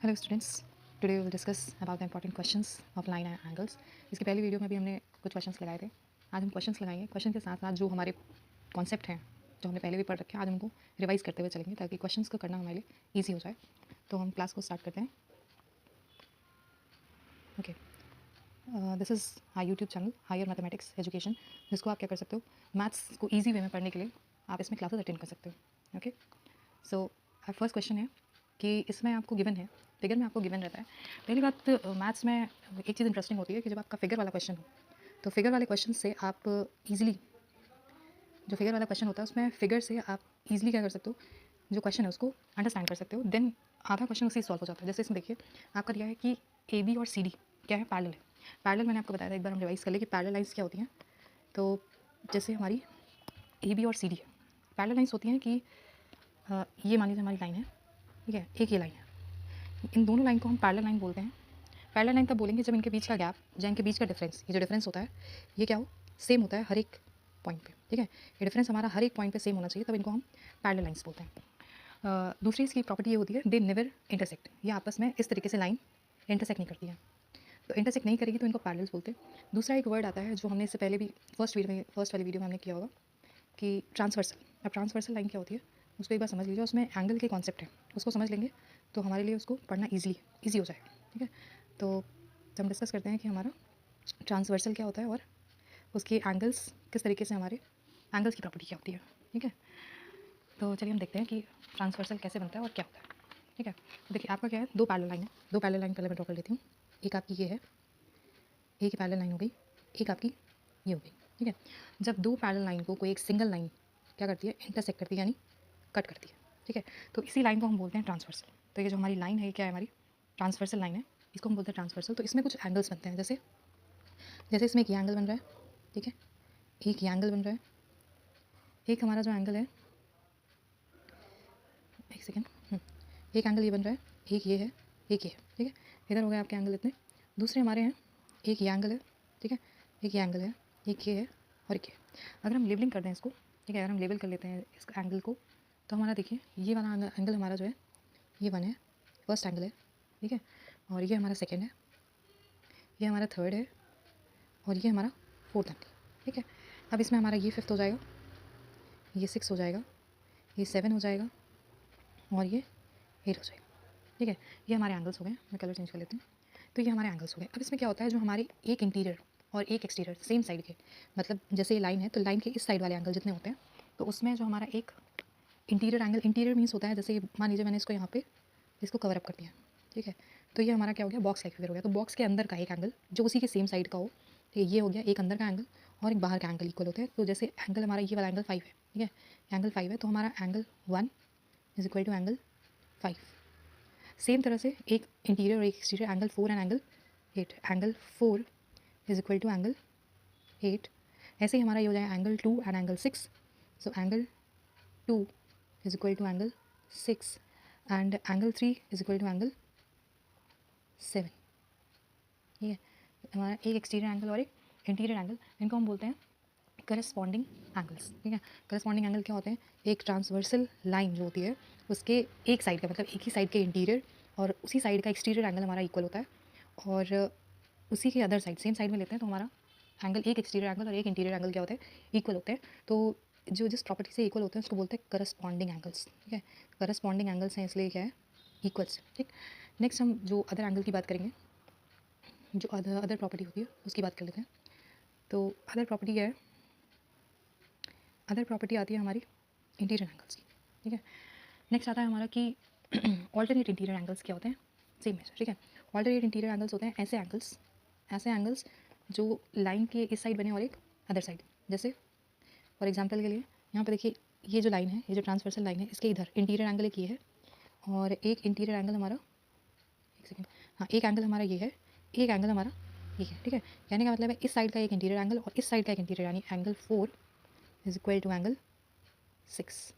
Hello students, today will discuss about the important questions of line and angles. इसके पहले video में भी हमने कुछ क्वेश्चंस लगाए थे। आज हम क्वेश्चंस लगाएंगे। क्वेश्चन के साथ साथ जो हमारे कॉन्सेप्ट हैं जो हमने पहले भी पढ़ रखे हैं, आज उनको रिवाइज करते हुए चलेंगे ताकि क्वेश्चंस को करना हमारे लिए ईजी हो जाए। तो हम क्लास को स्टार्ट करते हैं। Okay, this is high YouTube channel higher mathematics education, जिसको आप क्या कर सकते हो, मैथ्स को ईजी वे में पढ़ने के लिए आप इसमें क्लासेस अटेंड कर सकते हो। ओके, सो फर्स्ट क्वेश्चन है कि इसमें आपको गिवन है, फिगर में आपको गिवन रहता है। पहली बात, मैथ्स में एक चीज़ इंटरेस्टिंग होती है कि जब आपका फिगर वाला क्वेश्चन हो तो फिगर वाले क्वेश्चन से आप इजीली, जो फिगर वाला क्वेश्चन होता है उसमें फिगर से आप इजीली क्या कर सकते हो, जो क्वेश्चन है उसको अंडरस्टैंड कर सकते हो। देन आधा क्वेश्चन उसी सॉल्व हो जाता है। जैसे इसमें देखिए आपका दिया है कि ए बी और सी डी क्या है, पैरेलल है। पैरेलल मैंने आपको बताया था, एक बार हम रिवाइज कर ले कि पैरेलल लाइन्स क्या होती हैं। तो जैसे हमारी ए बी और सी डी है, पैरेलल लाइन्स होती हैं कि ये मान लीजिए हमारी लाइन है, ठीक है, एक ये लाइन है। इन दोनों लाइन को हम पैरेलल लाइन बोलते हैं। पैरेलल लाइन तब बोलेंगे जब इनके बीच का गैप या इनके बीच का डिफरेंस, ये जो डिफरेंस होता है ये क्या हो, सेम होता है हर एक पॉइंट पे। ठीक है, ये डिफरेंस हमारा हर एक पॉइंट पे सेम होना चाहिए, तब इनको हम पैरेलल लाइन्स बोलते हैं। दूसरी इसकी प्रॉपर्टी ये होती है, दे नेवर इंटरसेक्ट। ये आपस में इस तरीके से लाइन इंटरसेक्ट नहीं करती है, तो इंटरसेक्ट नहीं करेगी तो इनको पैरेलल्स बोलते हैं। दूसरा एक वर्ड आता है जो हमने इससे पहले भी फर्स्ट वाली वीडियो में हमने किया होगा कि ट्रांसवर्सल। अब ट्रांसवर्सल लाइन क्या होती है उसको एक बार समझ लीजिए। उसमें एंगल के कॉन्सेप्ट है, उसको समझ लेंगे तो हमारे लिए उसको पढ़ना ईजी हो जाएगा। ठीक है, तो हम डिस्कस करते हैं कि हमारा ट्रांसवर्सल क्या होता है और उसके एंगल्स किस तरीके से, हमारे एंगल्स की प्रॉपर्टी क्या होती है। ठीक है, तो चलिए हम देखते हैं कि ट्रांसवर्सल कैसे बनता है और क्या होता है। ठीक है, तो देखिए आपका क्या है, दो पैरेलल लाइन है। दो पैरेलल लाइन पहले मैं ड्रॉ कर लेती हूँ। एक आपकी ये है, एक ही पैरेलल लाइन हो गई, एक आपकी ये हो गई। ठीक है, जब दो पैरेलल लाइन को कोई एक सिंगल लाइन क्या करती है, इंटरसेक्ट करती है, यानी कट करती है। ठीक है, तो इसी लाइन को हम बोलते हैं ट्रांसवर्सल। तो ये जो हमारी लाइन है ये क्या है, हमारी ट्रांसवर्सल लाइन है, इसको हम बोलते हैं ट्रांसवर्सल। तो इसमें कुछ एंगल्स बनते हैं, जैसे जैसे इसमें एक ये एंगल बन रहा है, ठीक है, एक ये एंगल बन रहा है, एक हमारा जो एंगल है, एक सेकेंड, एक एंगल ये बन रहा है, एक ये है, एक ये है। ठीक है, इधर हो गए आपके एंगल इतने। दूसरे हमारे हैं, एक ये एंगल है, ठीक है, एक ये एंगल है, एक ये है और एक ये। अगर हम लेबलिंग कर दें इसको, ठीक है, अगर हम लेबल कर लेते हैं इस एंगल को, तो हमारा देखिए ये वाला एंगल हमारा जो है ये वन है, फर्स्ट एंगल है। ठीक है, और ये हमारा सेकेंड है, ये हमारा थर्ड है और ये हमारा फोर्थ एंगल। ठीक है, अब इसमें हमारा ये फिफ्थ हो जाएगा, ये सिक्स हो जाएगा, ये सेवन हो जाएगा और ये एट हो जाएगा। ठीक है, ये हमारे एंगल्स हो गए। मैं कलर चेंज कर लेती हूँ। तो ये हमारे एंगल्स हो गए। अब इसमें क्या होता है, जो हमारे एक इंटीरियर और एक एक्सटीरियर सेम साइड के, मतलब जैसे ये लाइन है तो लाइन के इस साइड वाले एंगल जितने होते हैं, तो उसमें जो हमारा एक इंटीरियर एंगल, इंटीरियर मीन्स होता है जैसे मान लीजिए मैंने इसको यहाँ पे इसको कवर अप कर दिया। ठीक है, तो ये हमारा क्या हो गया, बॉक्स लाइक फिगर हो गया। तो बॉक्स के अंदर का एक एंगल जो उसी के सेम साइड का हो, तो ये हो गया एक अंदर का एंगल और एक बाहर का एंगल इक्वल होते हैं। तो जैसे एंगल हमारा ये वाला एंगल 5 है, ठीक है, एंगल 5 है, तो हमारा angle 1 is equal to angle 5। Same तरह से एक इंटीरियर और एक exterior, angle 4 and angle 8, angle 4 is equal to angle 8। ऐसे ही हमारा ये हो जाएगा angle 2 and angle 6। So angle 2 is equal to angle 6 and angle 3 is equal to angle 7। ठीक है, हमारा एक एक्सटीरियर एंगल और एक इंटीरियर एंगल, इनको हम बोलते हैं करस्पॉन्डिंग एंगल्स। ठीक है, करस्पॉन्डिंग एंगल क्या होते हैं, एक ट्रांसवर्सल लाइन जो होती है उसके एक साइड का, मतलब एक ही साइड के इंटीरियर और उसी साइड का एक्सटीरियर एंगल हमारा इक्वल होता है, और उसी के अदर साइड सेम साइड में लेते हैं तो हमारा एंगल, एक एक्सटीरियर एंगल और एक इंटीरियर एंगल क्या होते हैं, इक्वल होते हैं। तो जो जिस प्रॉपर्टी से इक्वल होते हैं उसको बोलते हैं करस्पॉन्डिंग एंगल्स। ठीक है, करस्पॉन्डिंग एंगल्स हैं इसलिए क्या है, इक्वल्स। ठीक, नेक्स्ट हम जो अदर एंगल की बात करेंगे, जो अदर प्रॉपर्टी होती है उसकी बात कर लेते हैं। तो अदर प्रॉपर्टी क्या है, अदर प्रॉपर्टी आती है हमारी इंटीरियर एंगल्स की। ठीक है, नेक्स्ट आता है हमारा कि ऑल्टरनेट इंटीरियर एंगल्स क्या होते हैं, सेम है। ठीक है, ऑल्टरनेट इंटीरियर एंगल्स होते हैं ऐसे एंगल्स जो लाइन के इस साइड बने और एक अदर साइड। जैसे फॉर एग्जांपल के लिए यहाँ पे देखिए, ये जो लाइन है, ये जो ट्रांसवर्सल लाइन है, इसके इधर इंटीरियर एंगल एक ये है और एक इंटीरियर एंगल हमारा, एक सेकेंड, हाँ, एक एंगल हमारा ये है, एक एंगल हमारा ये है। ठीक है, कहने का मतलब है इस साइड का एक इंटीरियर एंगल और इस साइड का एक इंटीरियर, यानी angle 4 is equal to angle 6।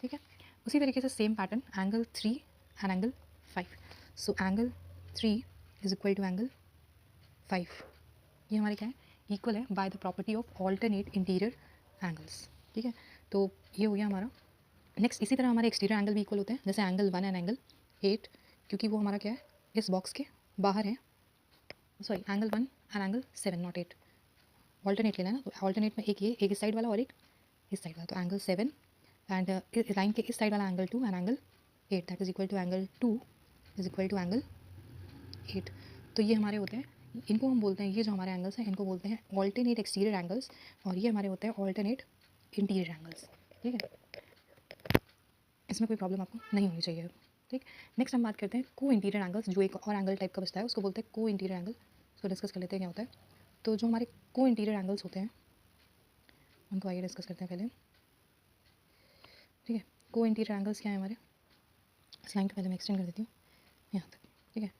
ठीक है, उसी तरीके से same pattern angle 3 and angle 5। So angle 3 is equal to angle 5, ये हमारे क्या है, इक्वल है by the property of alternate interior angles. ठीक है, तो ये हो गया हमारा। नेक्स्ट इसी तरह हमारे एक्सटीरियर एंगल भी इक्वल होते हैं, जैसे एंगल 1 एंड एंगल 8 क्योंकि वो हमारा क्या है, इस बॉक्स के बाहर है। Sorry, angle 1 and angle 7 not 8, alternate लेना है ना, तो ऑल्टरनेट में एक ये, एक इस साइड वाला और एक इस साइड वाला, तो एंगल 7 एंड लाइन के इस साइड वाला angle 2 and angle 8, that is equal to angle 2 is equal to angle 8। तो ये हमारे होते हैं, इनको हम बोलते हैं, ये जो हमारे एंगल्स हैं इनको बोलते हैं ऑल्टरनेट एक्सटीरियर एंगल्स, और ये हमारे होते हैं ऑल्टरनेट इंटीरियर एंगल्स। ठीक है, इसमें कोई प्रॉब्लम आपको नहीं होनी चाहिए। ठीक, नेक्स्ट हम बात करते हैं को इंटीरियर एंगल्स, जो एक और एंगल टाइप का बचता है उसको बोलते हैं को इंटीरियर एंगल। उसको डिस्कस कर लेते हैं क्या होता है। तो जो हमारे को इंटीरियर एंगल्स होते हैं उनको आइए डिस्कस करते हैं पहले। ठीक है, को इंटीरियर एंगल्स क्या है हमारे, इस लाइन को पहले मैं एक्सटेंड कर देती हूँ यहाँ तक। ठीक है,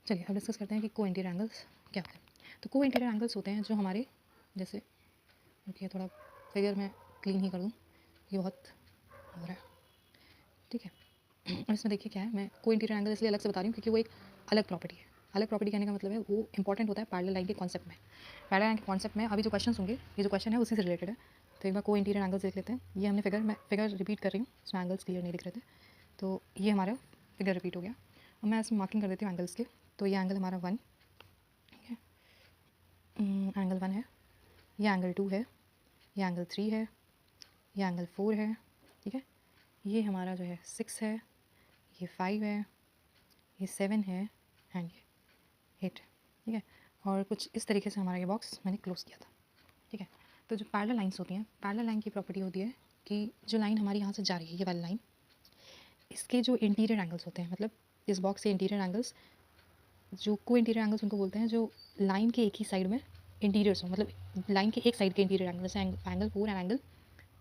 चलिए अब डिस्कस करते हैं कि को इंटीरियर एंगल्स क्या होते हैं। तो को इंटीरियर एंगल्स होते हैं जो हमारे, जैसे रुकिए थोड़ा फिगर मैं क्लीन ही कर दूँ, ये बहुत हो रहा है। ठीक है, और इसमें देखिए क्या है, मैं को इंटीरियर एंगल इसलिए अलग से बता रही हूँ क्योंकि वो एक अलग प्रॉपर्टी है। अलग प्रॉपर्टी कहने का मतलब है वो इंपॉर्टेंट होता है पैरेलल लाइन के कॉन्सेप्ट में। पैरेलल लाइन के कॉन्सेप्ट में अभी जो क्वेश्चन होंगे, ये जो क्वेश्चन है उसी से रिलेटेड है। तो एक बार को इंटीरियर एंगल्स देख लेते हैं। ये हमने फिगर, मैं फिगर रिपीट कर रही हूँ, इसमें एंगल्स क्लियर नहीं दिख रहे थे, तो ये हमारा फिगर रिपीट हो गया। और मैं इसमें मार्किंग कर देती हूँ एंगल्स के। तो ये एंगल हमारा 1, ठीक है, एंगल 1 है, ये एंगल 2 है, ये एंगल 3 है, ये एंगल 4 है। ठीक है, ये हमारा जो है 6 है, ये 5 है, ये 7 है एंड ये 8 है। ठीक है, और कुछ इस तरीके से हमारा ये बॉक्स मैंने क्लोज़ किया था। ठीक है, तो जो पैरेलल लाइंस होती हैं, पैरेलल लाइन की प्रॉपर्टी होती है कि जो लाइन हमारी यहाँ से जा रही है, ये वाली लाइन, इसके जो इंटीरियर एंगल्स होते हैं, मतलब इस बॉक्स के इंटीरियर एंगल्स, जो को इंटीरियर एंगल्स उनको बोलते हैं जो लाइन के एक ही साइड में इंटीरियर्स हो, मतलब लाइन के एक साइड के इंटीरियर एंगल, जैसे एंगल 4 एंड एंगल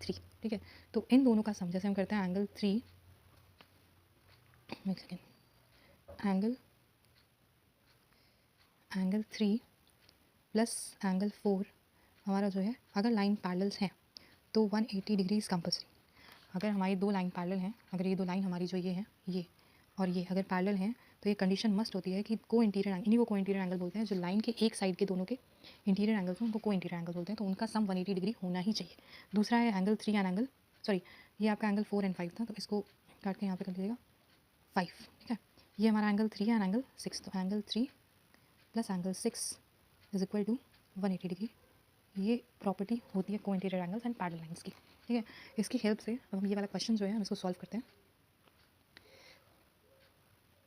3। ठीक है, तो इन दोनों का सम जैसे हम करते हैं एंगल 3, एक सेकेंड, एंगल 3 प्लस एंगल 4 हमारा जो है, अगर लाइन पैरेलल्स हैं तो 180 डिग्रीज कंपल्सरी। अगर हमारी दो लाइन पैरेलल हैं, अगर ये दो लाइन हमारी जो ये है, ये और ये अगर पैरेलल हैं, तो ये कंडीशन मस्ट होती है कि को इंटीरियर एंगल, इन्हीं को को इंटीरियर एंगल बोलते हैं, जो लाइन के एक साइड के दोनों के इंटीरियर एंगल्स हैं उनको को इंटीरियर एंगल बोलते हैं, तो उनका सम 180 डिग्री होना ही चाहिए। दूसरा है एंगल 3 एंड एंगल, सॉरी ये आपका एंगल 4 एंड 5 था, तो इसको काट के यहाँ पे कर दीजिएगा 5। ठीक है, ये हमारा एंगल 3 एंड एंगल 6, तो angle 3 plus angle 6 is equal to 180 degree. ये प्रॉपर्टी होती है co interior angles and parallel lines की। ठीक है, इसकी हेल्प से अब हम ये वाला क्वेश्चन जो है हम इसको सॉल्व करते हैं।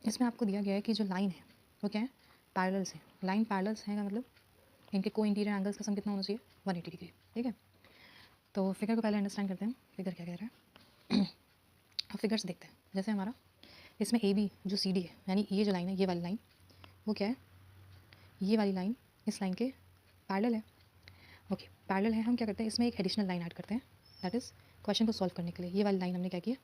इसमें आपको दिया गया है कि जो लाइन है वो क्या है, पैरेलल्स है। लाइन पैरेलल्स हैं का मतलब इनके को इंटीरियर एंगल्स का सम कितना होना चाहिए, 180 डिग्री। ठीक है, तो फिगर को पहले अंडरस्टैंड करते हैं, फिगर क्या कह रहा है। अब फिगर्स देखते हैं, जैसे हमारा इसमें ए बी जो सी डी है, यानी ये जो लाइन है, ये वाली लाइन वो क्या है, ये वाली लाइन इस लाइन के पैरेलल है। ओके, पैरेलल है, हम क्या करते हैं इसमें एक एडिशनल लाइन ऐड करते हैं, दैट इज़ क्वेश्चन को सॉल्व करने के लिए ये वाली लाइन हमने क्या किया,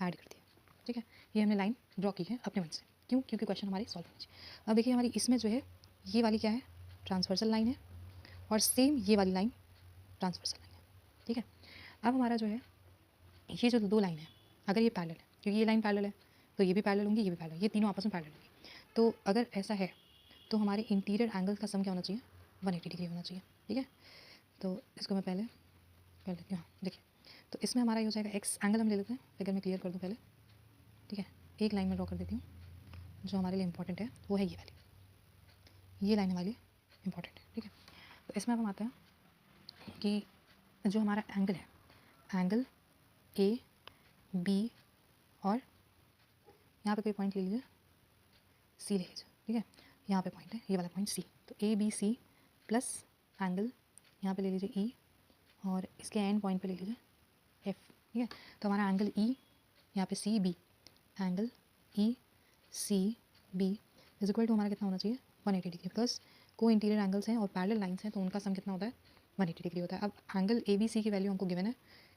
ऐड कर दिया। ठीक है, ये हमने लाइन ड्रॉ की है अपने मन से, क्यों, क्योंकि क्वेश्चन हमारी सॉल्व होनी चाहिए। अब देखिए हमारी इसमें जो है ये वाली क्या है, ट्रांसवर्सल लाइन है, और सेम ये वाली लाइन ट्रांसवर्सल लाइन है। ठीक है, अब हमारा जो है ये जो दो लाइन है, अगर ये पैरेलल है, क्योंकि ये लाइन पैरेलल है तो ये भी पैरेलल होंगी, ये भी पैरेलल, ये तीनों आपस में पैरेलल होंगी। तो अगर ऐसा है तो हमारे इंटीरियर एंगल का सम क्या होना चाहिए, 180 डिग्री होना चाहिए। ठीक है, तो इसको मैं पहले कर लेती हूँ। हाँ देखिए, तो इसमें हमारा ये हो जाएगा एक्स एंगल हम ले लेते हैं, फिगर में क्लियर कर दूँ पहले। ठीक है, एक लाइन में ड्रॉ कर देती हूँ जो हमारे लिए इंपॉर्टेंट है, वो है ये वाली, ये लाइन हमारे लिए इंपॉर्टेंट है। ठीक है, तो इसमें अब हम आते हैं कि जो हमारा एंगल है, एंगल ए बी और यहाँ पे कोई पॉइंट ले लीजिए, सी ले लीजिए। ठीक है, यहाँ पे पॉइंट है, ये वाला पॉइंट सी, तो A B C plus angle यहाँ पे ले लीजिए ई, और इसके एंड पॉइंट पे ले लीजिए एफ। ठीक है, तो हमारा एंगल ई यहाँ पे C B, angle E C B is equal to हमारा कितना होना चाहिए, 180 degree, because co interior angles हैं और पैरेलल लाइंस हैं, तो उनका सम कितना होता है, 180 डिग्री होता है। अब एंगल ए बी सी की वैल्यू हमको गिवन है,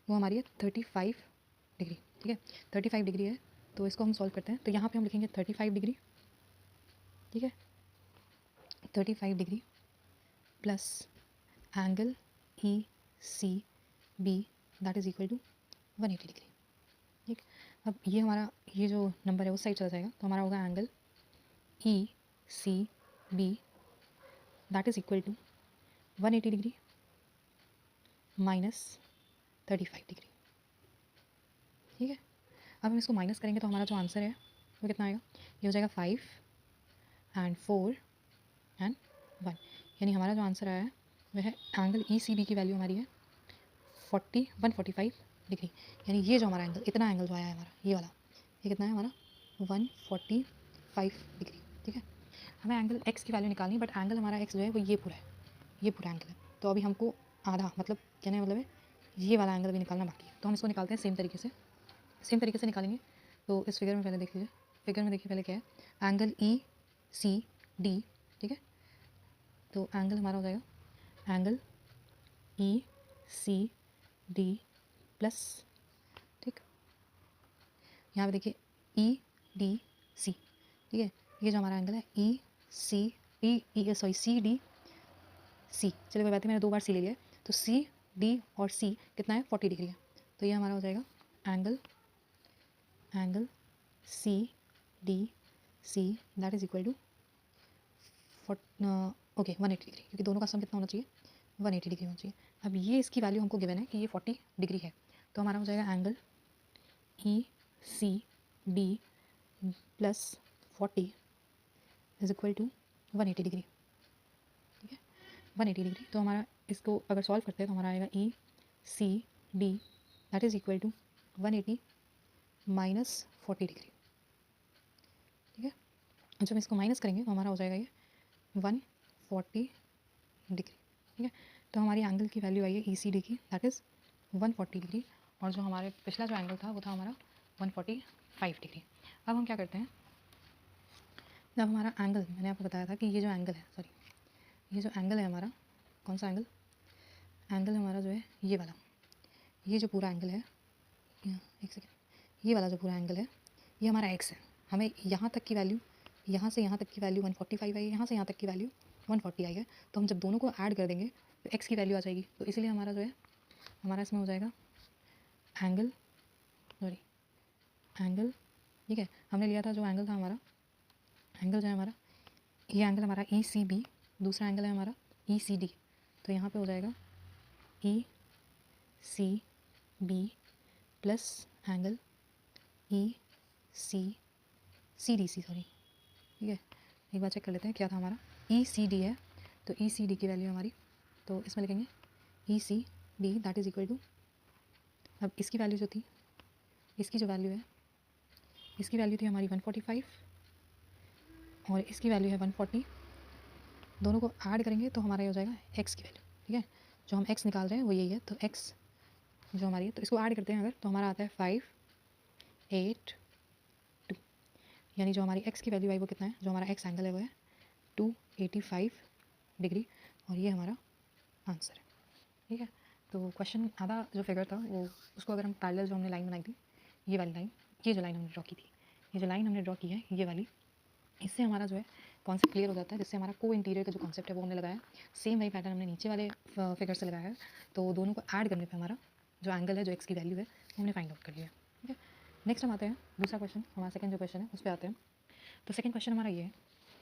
वो हमारी है 35 डिग्री। ठीक है, 35 डिग्री है, तो इसको हम सॉल्व करते हैं। तो यहाँ पे हम लिखेंगे 35 डिग्री, ठीक है, 35 degree plus angle E C B that is equal to 180 degree. ठीक, अब ये हमारा ये जो नंबर है उस साइड चला जाएगा, तो हमारा होगा angle E C B that is equal to 180 degree minus 35 degree. ठीक है, अब हम इसको माइनस करेंगे तो हमारा जो आंसर है तो कितना आएगा, ये हो जाएगा 5 एंड 4 एंड 1, यानी हमारा जो आंसर आया है वह है एंगल ई सी बी की वैल्यू हमारी है 145 डिग्री। यानी ये जो हमारा एंगल, इतना एंगल जो आया है हमारा ये वाला, ये कितना है हमारा 145 डिग्री। ठीक है, हमें एंगल एक्स की वैल्यू निकालनी, बट एंगल हमारा एक्स जो है वो ये पूरा है, ये पूरा एंगल है। तो अभी हमको आधा, मतलब कहने मतलब है ये वाला एंगल भी निकालना बाकी है। तो हम इसको निकालते हैं सेम तरीके से निकालेंगे। तो इस फिगर में पहले देख लीजिए, फिगर में देखिए पहले क्या है, एंगल ई सी डी। ठीक है, तो एंगल हमारा हो जाएगा angle E C D plus, ठीक, यहाँ पे देखिए ई डी सी। ठीक है, ये जो हमारा एंगल है ई सी सी डी सी, चलिए कोई बात नहीं, मैंने 2 बार सी ले लिया है। तो सी डी और सी कितना है 40 डिग्री है। तो ये हमारा हो जाएगा angle C D C that is equal to okay 180 degree, क्योंकि दोनों का सम कितना होना चाहिए 180 डिग्री होना चाहिए। अब ये इसकी वैल्यू हमको गिवन है कि ये 40 डिग्री है, तो हमारा हो जाएगा angle E C D plus 40 is equal to 180 degree. ठीक है, 180 डिग्री। तो हमारा इसको अगर सॉल्व करते हैं तो हमारा आएगा E C D that is equal to 180 minus 40 degree. ठीक है, जब हम इसको माइनस करेंगे तो हमारा हो जाएगा ये 140 डिग्री। ठीक है, तो हमारी एंगल की वैल्यू आई है ई सी डी की, दैट इज़ 140 डिग्री, और जो हमारे पिछला जो एंगल था वो था हमारा 145 डिग्री। अब हम क्या करते हैं, जब हमारा एंगल, मैंने आपको बताया था कि ये जो एंगल है, सॉरी ये जो एंगल है हमारा, कौन सा एंगल, एंगल हमारा जो है ये वाला, ये जो पूरा एंगल है, एक सेकेंड, ये वाला जो पूरा एंगल है ये हमारा एक्स है। हमें यहाँ तक की वैल्यू, यहाँ से यहाँ तक की वैल्यू 145 आई है, यहाँ से यहाँ तक की वैल्यू 140 आई है। तो हम जब दोनों को ऐड कर देंगे तो एक्स की वैल्यू आ जाएगी। तो इसलिए हमारा जो है, हमारा इसमें हो जाएगा एंगल, सॉरी एंगल, ठीक है, हमने लिया था जो एंगल था हमारा, एंगल जो है हमारा, ये एंगल हमारा ई सी बी, दूसरा एंगल है हमारा ई सी डी। तो यहाँ पे हो जाएगा E C B plus angle E C D C, sorry, ठीक है, एक बार चेक कर लेते हैं क्या था हमारा, ई सी डी है। तो ई सी डी की वैल्यू हमारी, तो इसमें लिखेंगे E C D that is equal to, अब इसकी वैल्यू जो थी, इसकी जो वैल्यू है, इसकी वैल्यू थी हमारी 145 और इसकी वैल्यू है 140, दोनों को ऐड करेंगे तो हमारा ये हो जाएगा एक्स की वैल्यू। ठीक है, जो हम एक्स निकाल रहे हैं वो यही है, तो एक्स जो हमारी है, तो इसको ऐड करते हैं अगर, तो हमारा आता है 582, यानी जो हमारी एक्स की वैल्यू आई वो कितना है, जो हमारा एक्स एंगल है वो है 285 डिग्री, और ये हमारा आंसर है। ठीक है, तो क्वेश्चन आधा जो फिगर था वो, उसको अगर हम पैरेलल जो हमने लाइन बनाई थी, ये वाली लाइन, ये जो लाइन हमने ड्रॉ की थी, ये जो लाइन हमने ड्रॉ की है ये वाली, इससे हमारा जो है कॉन्सेप्ट क्लियर हो जाता है, जिससे हमारा को इंटीरियर का जो कॉन्सेप्ट है वो हमने लगाया। सेम वही पैटर्न हमने नीचे वाले फिगर से लगाया है। तो दोनों को ऐड करने पे हमारा जो एंगल है, जो एक्स की वैल्यू है, वो हमने फाइंड आउट कर लिया है। ठीक है, नेक्स्ट हम आते हैं दूसरा क्वेश्चन, हमारा सेकंड जो क्वेश्चन है उस पर आते हैं। तो सेकंड क्वेश्चन हमारा ये है,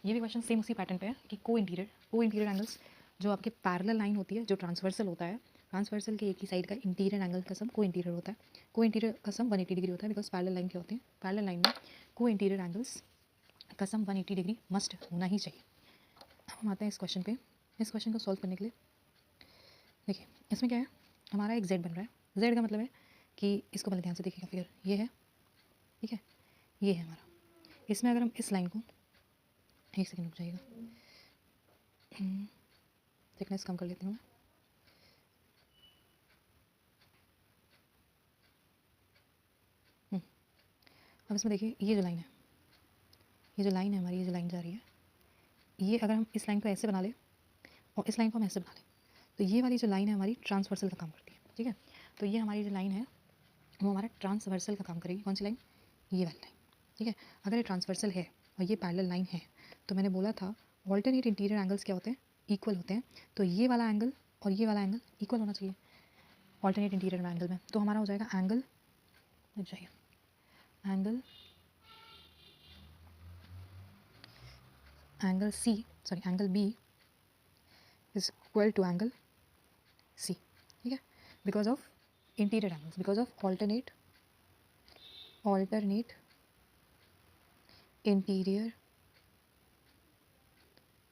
ये भी क्वेश्चन सेम उसी पैटर्न पे है कि को इंटीरियर एंगल्स, जो आपके पैरेलल लाइन होती है, जो ट्रांसवर्सल होता है, ट्रांसवर्सल के एक ही साइड का इंटीरियर एंगल का सम को इंटीरियर होता है। को इंटीरियर का सम 180 डिग्री होता है, बिकॉज पैरेलल लाइन क्या होते हैं, पैरेलल लाइन में को इंटीरियर एंगल्स का सम 180 डिग्री मस्ट होना ही चाहिए। अब हम आते हैं इस क्वेश्चन पे। इस क्वेश्चन को सॉल्व करने के लिए देखिए, इसमें क्या है, हमारा एक जेड बन रहा है। जेड का मतलब है कि इसको पहले ध्यान से देखिएगा, फिगर ये है, ठीक है, ये है हमारा। इसमें अगर हम इस लाइन को, एक सेकंड रुक जाइएगा, थिकनेस कम कर लेती हूँ। अब इसमें देखिए ये जो लाइन है, ये जो लाइन है हमारी, ये जो लाइन जा रही है, ये अगर हम इस लाइन को ऐसे बना लें और इस लाइन को हम ऐसे बना लें, तो ये वाली जो लाइन है हमारी ट्रांसवर्सल का काम करती है। ठीक है, तो ये हमारी जो लाइन है वो हमारा ट्रांसवर्सल का काम करेगी। कौन सी लाइन, ये वाली लाइन। ठीक है, अगर ये ट्रांसवर्सल है और ये पैरेलल लाइन है, तो मैंने बोला था ऑल्टरनेट इंटीरियर एंगल्स क्या होते हैं, इक्वल होते हैं। तो ये वाला एंगल और ये वाला एंगल इक्वल होना चाहिए ऑल्टरनेट इंटीरियर एंगल में। तो हमारा हो जाएगा एंगल, लग जाइए, angle C, sorry angle B is equal to angle C. ठीक है, because of interior angles, because of alternate interior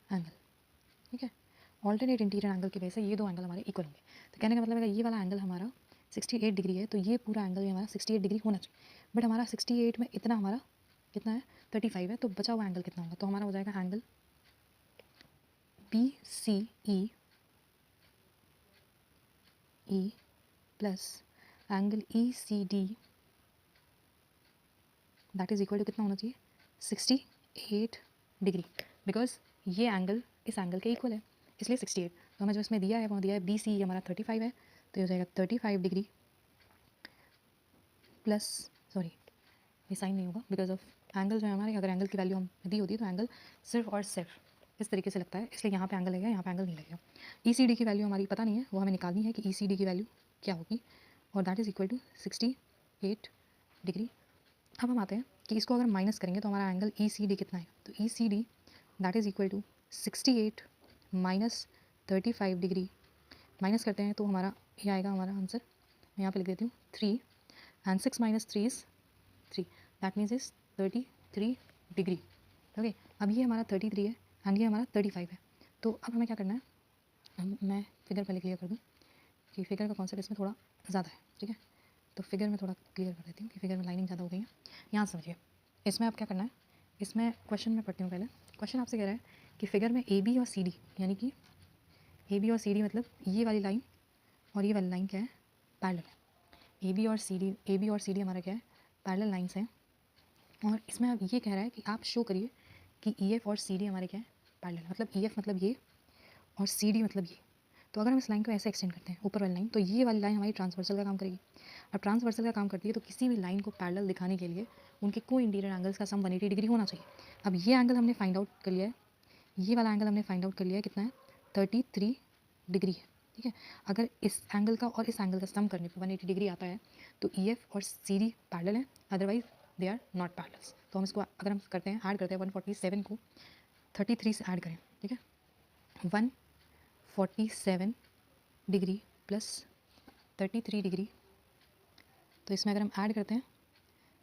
angle, ठीक है। ऑल्टरनेट इंटीरियर एंगल की वजह से ये दो एंगल हमारे इक्वल होंगे। तो कहने का मतलब है ये वाला एंगल हमारा 68 डिग्री है, तो ये पूरा एंगल भी हमारा 68 डिग्री होना चाहिए। बट हमारा 68 में इतना हमारा कितना है 35 है, तो बचा हुआ एंगल कितना होगा, तो हमारा हो जाएगा angle PCE plus angle ECD, that is equal to कितना होना चाहिए 68 डिग्री, बिकॉज ये एंगल इस एंगल के इक्वल है, इसलिए 68। तो हमें जो इसमें दिया है वो दिया है BCE हमारा 35 है, तो ये हो जाएगा 35 डिग्री प्लस, सॉरी ये साइन नहीं होगा बिकॉज ऑफ एंगल जो है हमारे, अगर एंगल की वैल्यू हम दी होती है तो एंगल सिर्फ और सिर्फ इस तरीके से लगता है, इसलिए यहाँ पे एंगल लगेगा, यहाँ पे एंगल नहीं लगेगा। ECD की वैल्यू हमारी पता नहीं है, वो हमें निकालनी है कि ECD की वैल्यू क्या होगी, और that is equal to 68 degree. अब हम आते हैं कि इसको अगर माइनस करेंगे तो हमारा एंगल ECD कितना है, तो ECD that is equal to 68 minus 35 degree, minus करते हैं तो हमारा ये आएगा हमारा आंसर, मैं यहाँ पे लिख देती हूँ 3, and 6 minus 3 is 3, that means is 33 degree. Okay, अब ये हमारा 33 है एंड ये हमारा 35 है। तो अब हमें क्या करना है, मैं फिगर पहले क्लियर कर दूँ कि फिगर का कॉन्सेप्ट इसमें थोड़ा ज़्यादा है, ठीक है। तो फिगर में थोड़ा क्लियर कर देती हूँ कि फिगर में लाइनिंग ज़्यादा हो गई है। यहाँ समझिए, इसमें आप क्या करना है, इसमें क्वेश्चन में पढ़ती हूँ पहले। क्वेश्चन आपसे कह रहा है कि फिगर में AB और CD, यानी कि AB और CD मतलब ये वाली लाइन और ये वाली लाइन क्या है, पैरेलल है। AB और CD हमारा क्या है, पैरेलल लाइन्स हैं। और इसमें अब ये कह रहा है कि आप शो करिए कि EF और CD हमारे क्या है, पैरेलल, मतलब EF मतलब ये और CD मतलब ये। तो अगर हम इस लाइन को ऐसे एक्सटेंड करते हैं ऊपर वाली लाइन, तो ये वाली लाइन हमारी ट्रांसवर्सल का काम करेगी। अब ट्रांसवर्सल का काम करती है तो किसी भी लाइन को पैरेलल दिखाने के लिए उनके को इंटीरियर एंगल्स का सम 180 डिग्री होना चाहिए। अब ये एंगल हमने फाइंड आउट कर लिया है, ये वाला एंगल हमने फाइंड आउट कर लिया है, कितना है 33 डिग्री है, ठीक है। अगर इस एंगल का और इस एंगल का सम करने पर 180 डिग्री आता है तो EF और CD पैरेलल है, otherwise they are not parallel. तो हम इसको अगर हम करते हैं, ऐड करते हैं 147 को 33 से ऐड करें, ठीक है, 147 डिग्री प्लस 33 डिग्री, तो इसमें अगर हम ऐड करते हैं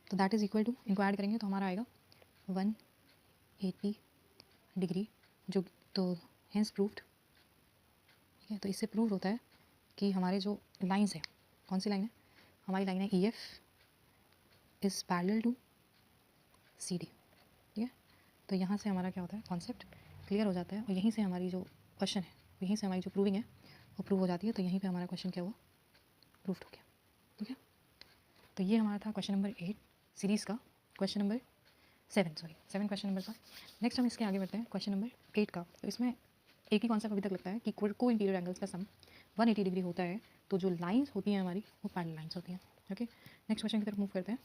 तो दैट इज़ इक्वल टू, इनको ऐड करेंगे तो हमारा आएगा 180 डिग्री, जो तो हेंस प्रूव्ड, ठीक है। तो इससे प्रूव होता है कि हमारे जो लाइंस हैं, कौन सी लाइन है, हमारी लाइन है EF is parallel to CD, ठीक है। तो यहाँ से हमारा क्या होता है, कॉन्सेप्ट क्लियर हो जाता है, और यहीं से हमारी जो क्वेश्चन है, यहीं से हमारी जो प्रूविंग है वो प्रूव हो जाती है। तो यहीं पे हमारा क्वेश्चन क्या हुआ, प्रूव्ड हो गया, ठीक है। तो ये हमारा था क्वेश्चन नंबर 8 सीरीज़ का, क्वेश्चन नंबर 7 क्वेश्चन नंबर का। नेक्स्ट हम इसके आगे बढ़ते हैं क्वेश्चन नंबर 8 का। तो इसमें एक ही कॉन्सेप्ट अभी तक लगता है कि को इंटीरियर एंगल्स का सम 180 डिग्री होता है, तो जो लाइंस होती हैं हमारी वो पैरेलल लाइंस होती हैं। ओके, नेक्स्ट क्वेश्चन की तरफ मूव करते हैं।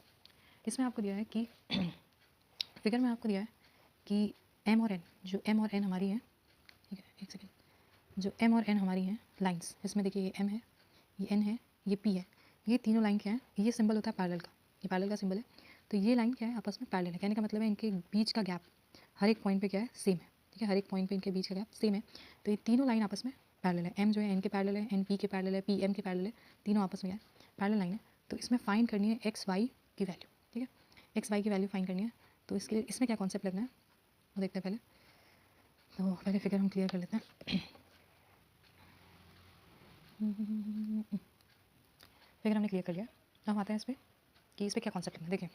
इसमें आपको दिया है कि फिगर में आपको दिया है कि M और N, जो M और N हमारी हैं, ठीक है, एक सेकेंड, जो M और N हमारी हैं लाइंस, इसमें देखिए ये M है, ये N है, ये P है, ये तीनों लाइन क्या है, ये सिंबल होता है पैरेलल का, ये पैरेलल का सिंबल है। तो ये लाइन क्या है, आपस में पैरेलल है, कहने का मतलब है इनके बीच का गैप हर एक पॉइंट पे क्या है, सेम है, ठीक है, हर एक पॉइंट पे इनके बीच का गैप सेम है। तो ये तीनों लाइन आपस में पैरेलल है, M जो है N के पैरेलल है, N P के पैरेलल है, P M के पैरेलल है, तीनों आपस में क्या है, पैरेलल लाइन है। तो इसमें फाइंड करनी है एक्स वाई की वैल्यू, ठीक है, एक्स वाई की वैल्यू फाइंड करनी है। तो इसके लिए इसमें क्या कॉन्सेप्ट लगना है वो देखते हैं पहले। तो पहले फिगर हम क्लियर कर लेते हैं। फिगर हमने क्लियर कर लिया, अब आते हैं इस पर कि इस पर क्या कॉन्सेप्ट लगना है। देखिए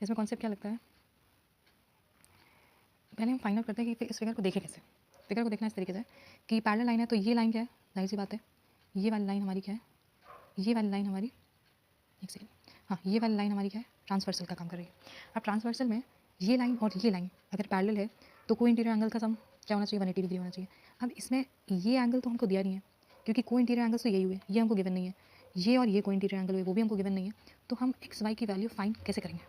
इसमें कॉन्सेप्ट क्या लगता है, पहले हम फाइंड आउट करते हैं कि इस फिगर को देखें कैसे। फिगर को देखना इस तरीके से कि पैरेलल लाइन है, तो ये लाइन क्या है, जाहिर सी बात है ये वाली लाइन हमारी क्या है, ये वाली लाइन हमारी, एक सेकेंड, हाँ ये वाली लाइन हमारी क्या है, ट्रांसवर्सल का काम कर रही है। अब ट्रांसवर्सल में ये लाइन और ये लाइन अगर पैरेलल है तो को इंटीरियर एंगल का सम क्या होना चाहिए, 180 डिग्री होना चाहिए। अब इसमें ये एंगल तो हमको दिया नहीं है, क्योंकि को इंटीरियर एंगल्स तो यही हुए, ये हमको गिवन नहीं है, ये और ये को इंटीरियर एंगल हुए वो भी हमको गिवन नहीं है। तो हम एक्स वाई की वैल्यू फाइंड कैसे करेंगे,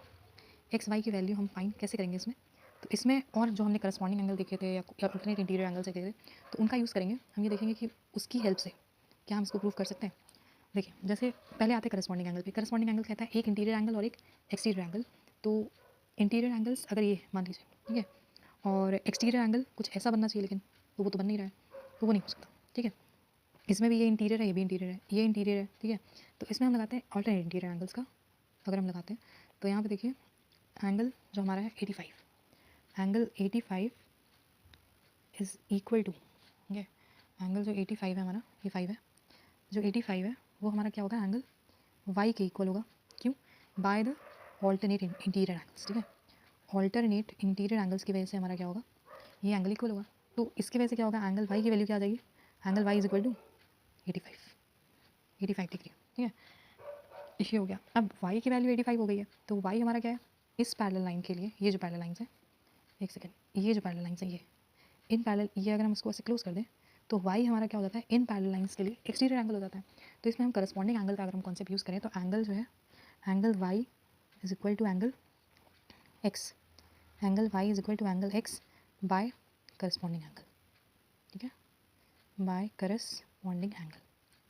एक्स वाई की वैल्यू हम फाइंड कैसे करेंगे इसमें। तो इसमें और जो हमने करस्पॉन्डिंग एंगल देखे थे या अल्टरनेट इंटीरियर एंगल से देखे थे, तो उनका यूज़ करेंगे। हम ये देखेंगे कि उसकी हेल्प से क्या हम इसको प्रूव कर सकते हैं। देखिए जैसे पहले आते हैं करस्पॉन्डिंग एंगल पे। करस्पॉन्डिंग एंगल कहता है एक इंटीरियर एंगल और एक एक्सटीरियर एंगल। तो इंटीरियर एंगल्स अगर ये मान लीजिए, ठीक है, और एक्सटीरियर एंगल कुछ ऐसा बनना चाहिए, लेकिन तो वो तो बन नहीं रहा है, तो वो नहीं हो सकता, ठीक है। इसमें भी ये इंटीरियर है, ये भी इंटीरियर है, ये इंटीरियर है, ठीक है। तो इसमें हम लगाते हैं अल्टरनेट इंटीरियर एंगल्स का। अगर हम लगाते हैं तो यहाँ पे देखिए एंगल जो हमारा है 85, एंगल 85 इज़ इक्वल टू, ठीक है, एंगल जो 85 है हमारा, ये 5 है, जो 85 है वो हमारा क्या होगा, एंगल वाई के इक्वल होगा। क्यों? By the alternate interior angles, ठीक है, ऑल्टरनेट इंटीरियर एंगल्स की वजह से हमारा क्या होगा, ये एंगल इक्वल होगा। तो इसकी वजह से क्या होगा, एंगल वाई की वैल्यू क्या आ जाएगी, angle Y is equal to 85 degree, ठीक है, ये हो गया। अब वाई की वैल्यू 85 हो गई है, तो वाई हमारा क्या है, इस पैरेलल लाइन के लिए, ये जो पैरेलल लाइन्स है, एक सेकेंड, ये जो पैरेलल लाइन्स है, ये इन पैरेलल, ये अगर हम इसको ऐसे क्लोज कर दें तो वाई हमारा क्या हो जाता है, इन पैरेलल लाइन्स के लिए एक्सटीरियर एंगल हो जाता है। तो इसमें हम करस्पॉन्डिंग एंगल का अगर हम कॉन्सेप्ट यूज़ करें तो एंगल जो है, angle Y is equal to angle X, angle Y is equal to angle X by corresponding angle, ठीक है, बाय करस्पॉन्डिंग एंगल,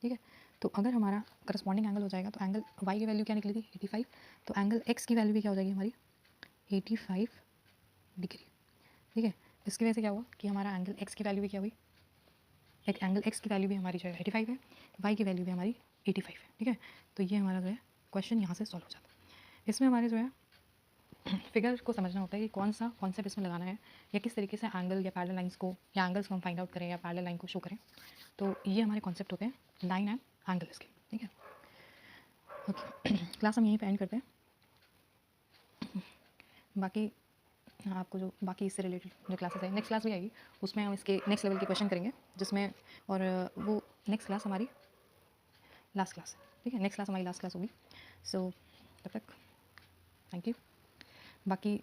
ठीक है। तो अगर हमारा करस्पॉन्डिंग एंगल हो जाएगा तो एंगल वाई की वैल्यू क्या निकली थी, 85, तो एंगल एक्स की वैल्यू भी क्या हो जाएगी हमारी, 85 डिग्री, ठीक है। इसकी वजह से क्या हुआ कि हमारा एंगल एक्स की वैल्यू भी क्या हुई, एक एंगल एक्स की वैल्यू भी हमारी जो है 85 है, वाई की वैल्यू भी हमारी 85 है, ठीक है। तो ये हमारा जो है क्वेश्चन यहाँ से सॉल्व हो जाता है। इसमें हमारे जो है फिगर को समझना होता है कि कौन सा कॉन्सेप्ट इसमें लगाना है, या किस तरीके से एंगल या पैरेलल लाइंस को, या एंगल्स को हम फाइंड आउट करें या पैरेलल लाइन को शो करें। तो ये हमारे कॉन्सेप्ट होते हैं लाइन एंड एंगल्स के, ठीक है। ओके, क्लास हम यहीं पे एंड करते हैं। बाकी आपको जो बाकी इससे रिलेटेड जो क्लासेस है, नेक्स्ट क्लास भी आएगी, उसमें हम इसके नेक्स्ट लेवल के क्वेश्चन करेंगे, जिसमें और वो नेक्स्ट क्लास हमारी लास्ट क्लास है, ठीक है, नेक्स्ट क्लास हमारी लास्ट क्लास होगी। सो तब तक थैंक यू। बाकी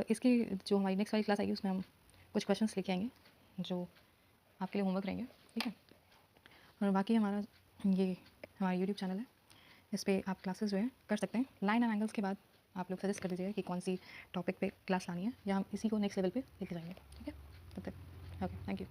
इसकी जो हमारी नेक्स्ट वाली क्लास आएगी उसमें हम कुछ क्वेश्चंस लेके आएंगे जो आपके लिए होमवर्क रहेंगे, ठीक है। और बाकी हमारा ये हमारा यूट्यूब चैनल है, इस पर आप क्लासेस जो है कर सकते हैं। लाइन एंड एंगल्स के बाद आप लोग सजेस्ट कर दीजिएगा कि कौन सी टॉपिक पे क्लास लानी है, या हम इसी को नेक्स्ट लेवल पे लेके जाएंगे, ठीक है। तब तक ओके, थैंक यू।